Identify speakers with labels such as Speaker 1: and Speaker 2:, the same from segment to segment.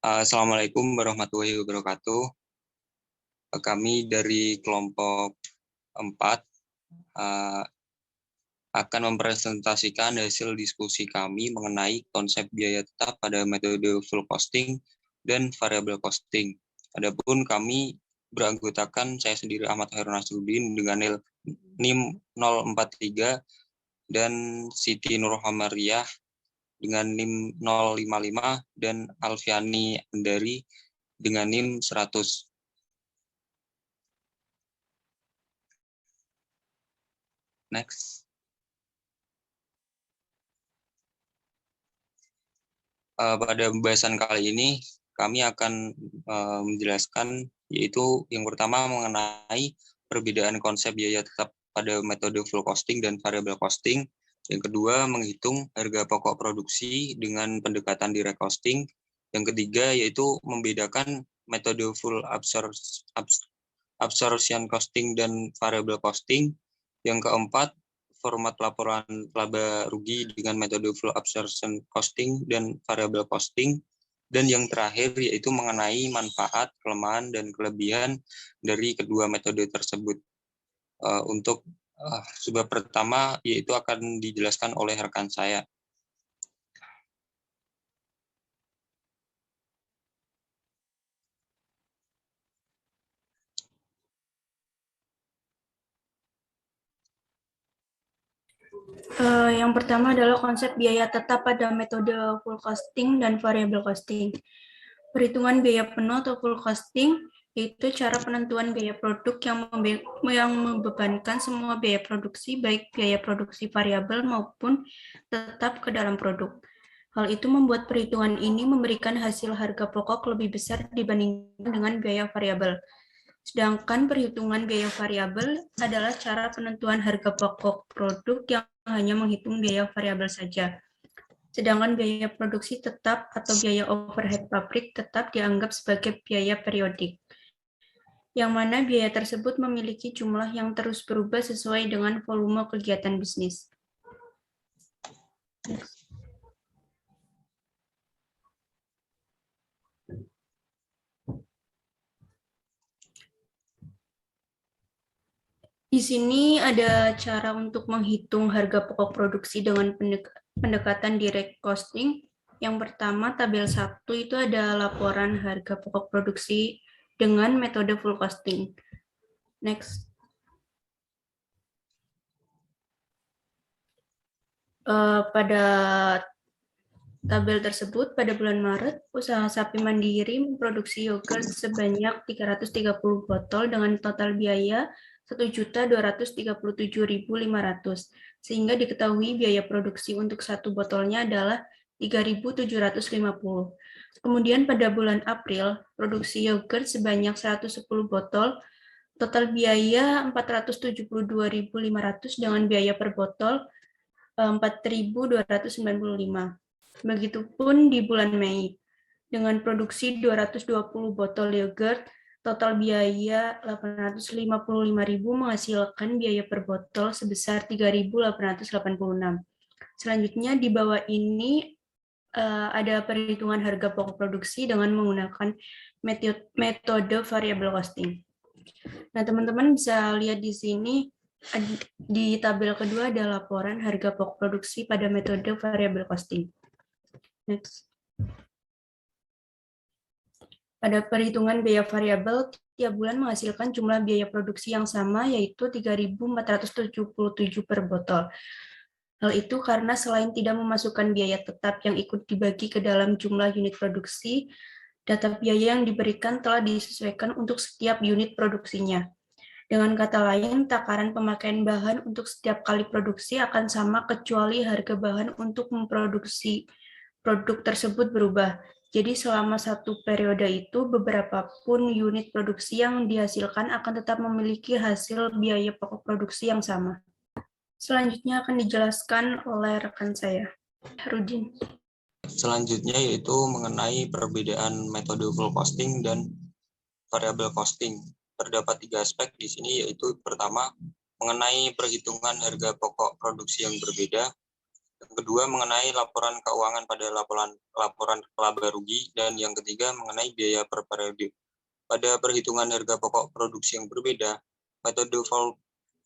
Speaker 1: Assalamualaikum warahmatullahi wabarakatuh. Kami dari kelompok 4 akan mempresentasikan hasil diskusi kami mengenai konsep biaya tetap pada metode full costing dan variable costing. Adapun kami beranggotakan saya sendiri Ahmad Khairul Nasruddin dengan NIM 043 dan Siti Nurhamariah dengan NIM 055 dan Alfiani Andari dengan NIM 100. Next. Pada pembahasan kali ini kami akan menjelaskan, yaitu yang pertama mengenai perbedaan konsep biaya tetap pada metode full costing dan variable costing. Yang kedua, menghitung harga pokok produksi dengan pendekatan direct costing. Yang ketiga, yaitu membedakan metode full absorption costing dan variable costing. Yang keempat, format laporan laba rugi dengan metode full absorption costing dan variable costing. Dan yang terakhir yaitu mengenai manfaat, kelemahan, dan kelebihan dari kedua metode tersebut. Untuk subbab pertama yaitu akan dijelaskan oleh rekan saya.
Speaker 2: Yang pertama adalah konsep biaya tetap pada metode full costing dan variable costing. Perhitungan biaya penuh atau full costing yaitu cara penentuan biaya produk yang membebankan semua biaya produksi, baik biaya produksi variabel maupun tetap ke dalam produk. Hal itu membuat perhitungan ini memberikan hasil harga pokok lebih besar dibandingkan dengan biaya variabel. Sedangkan perhitungan biaya variabel adalah cara penentuan harga pokok produk yang hanya menghitung biaya variabel saja. Sedangkan biaya produksi tetap atau biaya overhead pabrik tetap dianggap sebagai biaya periodik, yang mana biaya tersebut memiliki jumlah yang terus berubah sesuai dengan volume kegiatan bisnis. Di sini ada cara untuk menghitung harga pokok produksi dengan pendekatan direct costing. Yang pertama, tabel 1 itu ada laporan harga pokok produksi dengan metode full costing. Next. Pada tabel tersebut, pada bulan Maret, usaha sapi mandiri memproduksi yogurt sebanyak 330 botol dengan total biaya 1.237.500, sehingga diketahui biaya produksi untuk satu botolnya adalah 3.750. Kemudian pada bulan April, produksi yogurt sebanyak 110 botol, total biaya 472.500 dengan biaya per botol 4.295. Begitupun di bulan Mei, dengan produksi 220 botol yogurt, total biaya 855.000 menghasilkan biaya per botol sebesar 3.886. Selanjutnya di bawah ini ada perhitungan harga pokok produksi dengan menggunakan metode variable costing. Nah, teman-teman bisa lihat di sini di tabel kedua ada laporan harga pokok produksi pada metode variable costing. Next. Pada perhitungan biaya variabel, tiap bulan menghasilkan jumlah biaya produksi yang sama, yaitu 3.477 per botol. Hal itu karena selain tidak memasukkan biaya tetap yang ikut dibagi ke dalam jumlah unit produksi, data biaya yang diberikan telah disesuaikan untuk setiap unit produksinya. Dengan kata lain, takaran pemakaian bahan untuk setiap kali produksi akan sama kecuali harga bahan untuk memproduksi produk tersebut berubah. Jadi selama satu periode itu, beberapa pun unit produksi yang dihasilkan akan tetap memiliki hasil biaya pokok produksi yang sama. Selanjutnya akan dijelaskan oleh rekan saya, Rudin.
Speaker 1: Selanjutnya yaitu mengenai perbedaan metode full costing dan variable costing. Terdapat 3 aspek di sini, yaitu pertama mengenai perhitungan harga pokok produksi yang berbeda, Yang kedua mengenai laporan keuangan pada laporan laba rugi, dan yang ketiga mengenai biaya per periode. Pada perhitungan harga pokok produksi yang berbeda, metode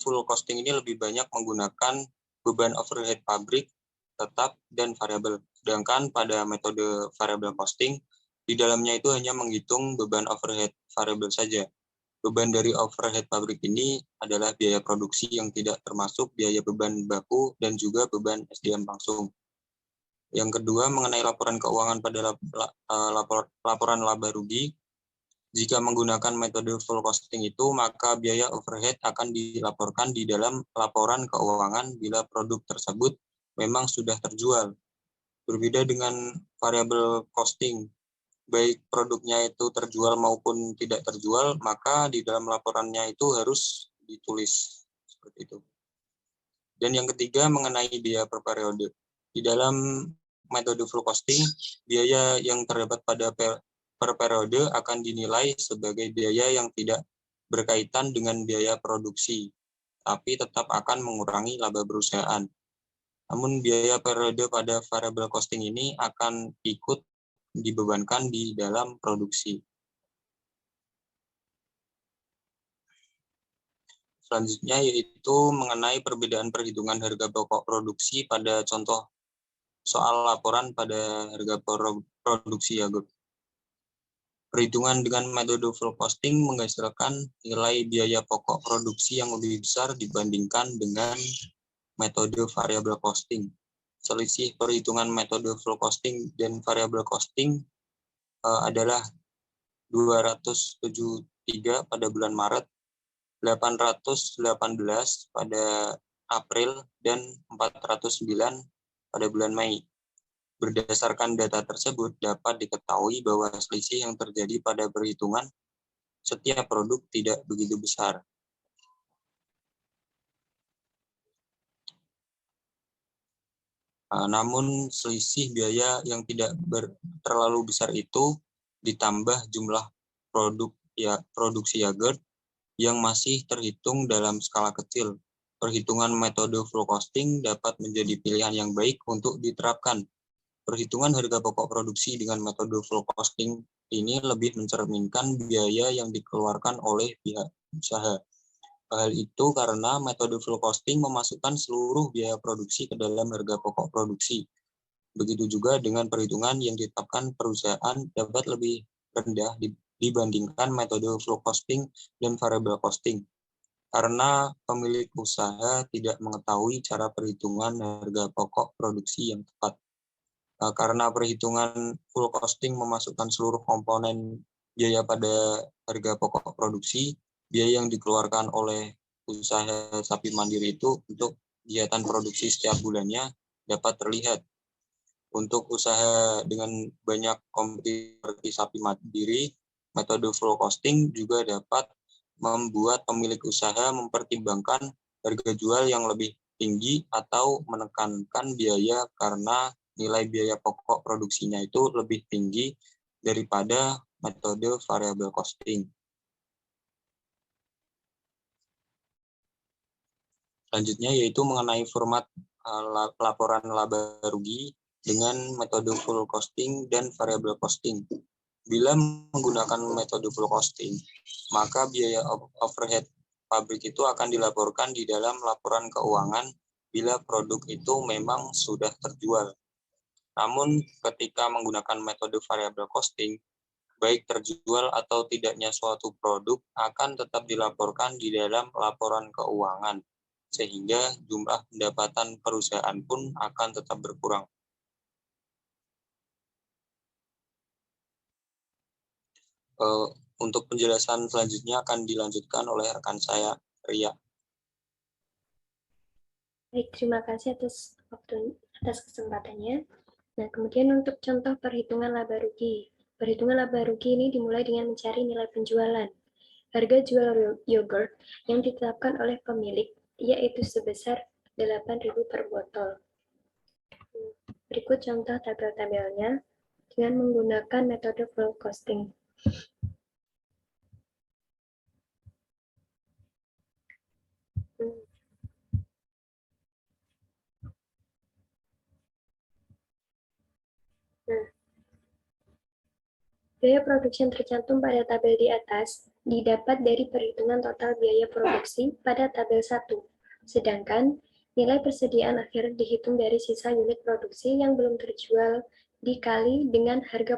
Speaker 1: full costing ini lebih banyak menggunakan beban overhead pabrik tetap dan variabel. Sedangkan pada metode variable costing, di dalamnya itu hanya menghitung beban overhead variabel saja. Beban dari overhead pabrik ini adalah biaya produksi yang tidak termasuk biaya beban baku dan juga beban SDM langsung. Yang kedua, mengenai laporan keuangan pada laporan laba rugi, jika menggunakan metode full costing itu, maka biaya overhead akan dilaporkan di dalam laporan keuangan bila produk tersebut memang sudah terjual. Berbeda dengan variable costing, baik produknya itu terjual maupun tidak terjual, maka di dalam laporannya itu harus ditulis seperti itu. Dan yang ketiga mengenai biaya per periode. Di dalam metode full costing, biaya yang terdapat pada per periode akan dinilai sebagai biaya yang tidak berkaitan dengan biaya produksi, tapi tetap akan mengurangi laba perusahaan. Namun biaya periode pada variable costing ini akan ikut dibebankan di dalam produksi. Selanjutnya yaitu mengenai perbedaan perhitungan harga pokok produksi pada contoh soal laporan pada harga produksi yogurt. Perhitungan dengan metode full costing menghasilkan nilai biaya pokok produksi yang lebih besar dibandingkan dengan metode variable costing. Selisih perhitungan metode full costing dan variable costing adalah 273 pada bulan Maret, 818 pada April, dan 409 pada bulan Mei. Berdasarkan data tersebut, dapat diketahui bahwa selisih yang terjadi pada perhitungan setiap produk tidak begitu besar. Namun selisih biaya yang tidak terlalu besar itu ditambah jumlah produksi yogurt yang masih terhitung dalam skala kecil. Perhitungan metode full costing dapat menjadi pilihan yang baik untuk diterapkan. Perhitungan harga pokok produksi dengan metode full costing ini lebih mencerminkan biaya yang dikeluarkan oleh pihak usaha. Hal itu karena metode full costing memasukkan seluruh biaya produksi ke dalam harga pokok produksi. Begitu juga dengan perhitungan yang ditetapkan perusahaan dapat lebih rendah dibandingkan metode full costing dan variable costing. Karena pemilik usaha tidak mengetahui cara perhitungan harga pokok produksi yang tepat. Karena perhitungan full costing memasukkan seluruh komponen biaya pada harga pokok produksi, biaya yang dikeluarkan oleh usaha sapi mandiri itu untuk kegiatan produksi setiap bulannya dapat terlihat. Untuk usaha dengan banyak kompetisi seperti sapi mandiri, metode full costing juga dapat membuat pemilik usaha mempertimbangkan harga jual yang lebih tinggi atau menekankan biaya karena nilai biaya pokok produksinya itu lebih tinggi daripada metode variable costing. Selanjutnya yaitu mengenai format laporan laba rugi dengan metode full costing dan variable costing. Bila menggunakan metode full costing, maka biaya overhead pabrik itu akan dilaporkan di dalam laporan keuangan bila produk itu memang sudah terjual. Namun ketika menggunakan metode variable costing, baik terjual atau tidaknya suatu produk akan tetap dilaporkan di dalam laporan keuangan, sehingga jumlah pendapatan perusahaan pun akan tetap berkurang. Untuk penjelasan selanjutnya akan dilanjutkan oleh rekan saya, Ria.
Speaker 3: Baik, terima kasih atas kesempatannya. Nah, kemudian untuk contoh perhitungan laba rugi. Perhitungan laba rugi ini dimulai dengan mencari nilai penjualan. Harga jual yogurt yang ditetapkan oleh pemilik yaitu sebesar 8.000 per botol. Berikut contoh tabel-tabelnya dengan menggunakan metode full costing. Biaya produksi yang tercantum pada tabel di atas didapat dari perhitungan total biaya produksi pada tabel 1. Sedangkan nilai persediaan akhir dihitung dari sisa unit produksi yang belum terjual dikali dengan harga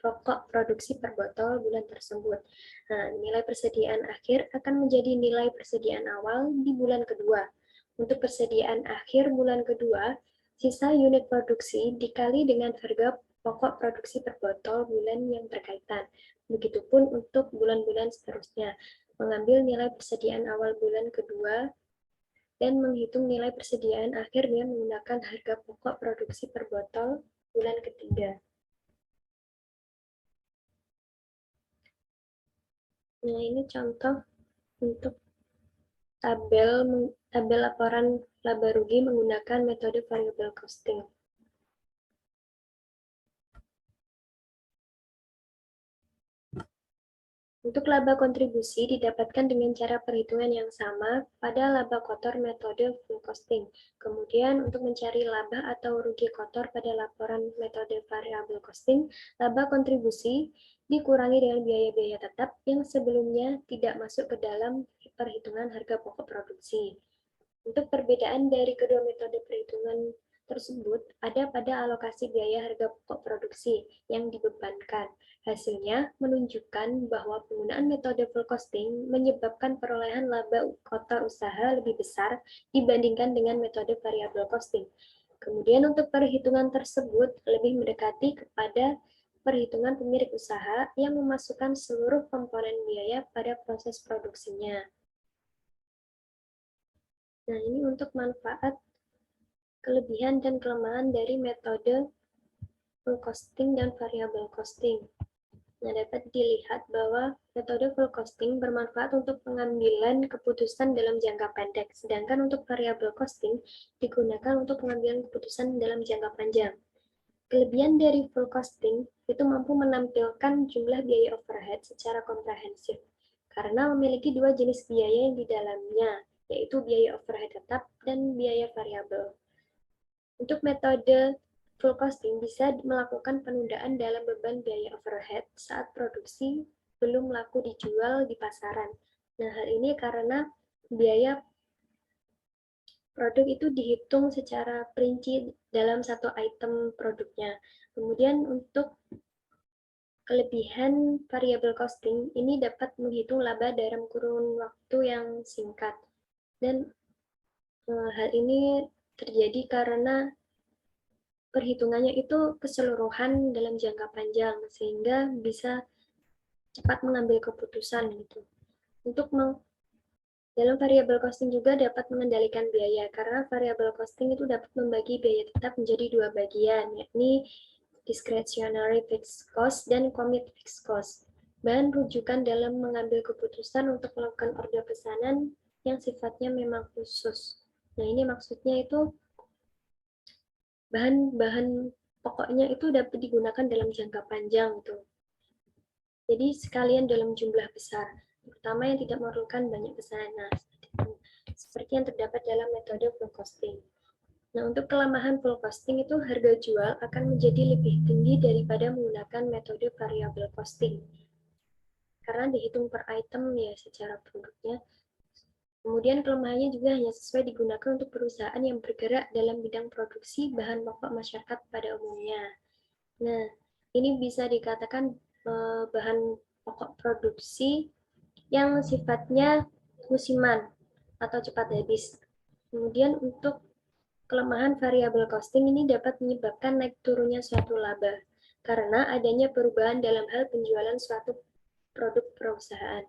Speaker 3: pokok produksi per botol bulan tersebut. Nah, nilai persediaan akhir akan menjadi nilai persediaan awal di bulan kedua. Untuk persediaan akhir bulan kedua, sisa unit produksi dikali dengan harga pokok produksi per botol bulan yang berkaitan. Begitupun untuk bulan-bulan seterusnya. Mengambil nilai persediaan awal bulan kedua dan menghitung nilai persediaan akhir dengan menggunakan harga pokok produksi per botol bulan ketiga. Nah, ini contoh untuk tabel laporan laba rugi menggunakan metode variable costing. Untuk laba kontribusi didapatkan dengan cara perhitungan yang sama pada laba kotor metode full costing. Kemudian untuk mencari laba atau rugi kotor pada laporan metode variable costing, laba kontribusi dikurangi dengan biaya-biaya tetap yang sebelumnya tidak masuk ke dalam perhitungan harga pokok produksi. Untuk perbedaan dari kedua metode perhitungan tersebut ada pada alokasi biaya harga pokok produksi yang dibebankan. Hasilnya menunjukkan bahwa penggunaan metode full costing menyebabkan perolehan laba kotor usaha lebih besar dibandingkan dengan metode variable costing. Kemudian untuk perhitungan tersebut lebih mendekati kepada perhitungan pemilik usaha yang memasukkan seluruh komponen biaya pada proses produksinya. Nah, ini untuk manfaat, kelebihan, dan kelemahan dari metode full costing dan variable costing. Nah, dapat dilihat bahwa metode full costing bermanfaat untuk pengambilan keputusan dalam jangka pendek, sedangkan untuk variable costing digunakan untuk pengambilan keputusan dalam jangka panjang. Kelebihan dari full costing itu mampu menampilkan jumlah biaya overhead secara komprehensif, karena memiliki dua jenis biaya yang di dalamnya, yaitu biaya overhead tetap dan biaya variabel. Untuk metode full costing bisa melakukan penundaan dalam beban biaya overhead saat produksi belum laku dijual di pasaran. Nah, hal ini karena biaya produk itu dihitung secara perinci dalam satu item produknya. Kemudian untuk kelebihan variable costing ini dapat menghitung laba dalam kurun waktu yang singkat. Dan hal ini terjadi karena perhitungannya itu keseluruhan dalam jangka panjang sehingga bisa cepat mengambil keputusan gitu. Untuk dalam variable costing juga dapat mengendalikan biaya karena variable costing itu dapat membagi biaya tetap menjadi dua bagian, yakni discretionary fixed cost dan commit fixed cost. Bahan rujukan dalam mengambil keputusan untuk melakukan order pesanan yang sifatnya memang khusus. Nah, ini maksudnya itu bahan-bahan pokoknya itu dapat digunakan dalam jangka panjang gitu. Jadi sekalian dalam jumlah besar, terutama yang tidak memerlukan banyak pesanan. Nah, seperti yang terdapat dalam metode full costing. Nah, untuk kelemahan full costing itu harga jual akan menjadi lebih tinggi daripada menggunakan metode variable costing. Karena dihitung per item ya secara produknya. Kemudian kelemahannya juga hanya sesuai digunakan untuk perusahaan yang bergerak dalam bidang produksi bahan pokok masyarakat pada umumnya. Nah, ini bisa dikatakan bahan pokok produksi yang sifatnya musiman atau cepat habis. Kemudian untuk kelemahan variable costing ini dapat menyebabkan naik turunnya suatu laba karena adanya perubahan dalam hal penjualan suatu produk perusahaan.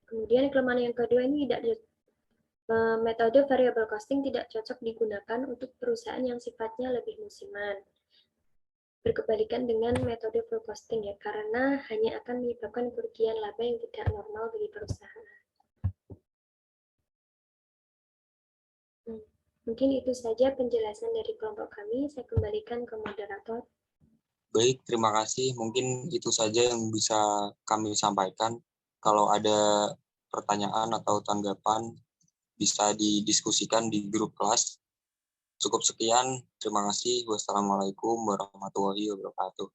Speaker 3: Kemudian kelemahan yang kedua ini metode variable costing tidak cocok digunakan untuk perusahaan yang sifatnya lebih musiman. Berkebalikan dengan metode full costing ya, karena hanya akan menyebabkan kerugian laba yang tidak normal bagi perusahaan. Mungkin itu saja penjelasan dari kelompok kami. Saya kembalikan ke moderator.
Speaker 1: Baik, terima kasih. Mungkin itu saja yang bisa kami sampaikan. Kalau ada pertanyaan atau tanggapan, bisa didiskusikan di grup kelas. Cukup sekian. Terima kasih. Wassalamualaikum warahmatullahi wabarakatuh.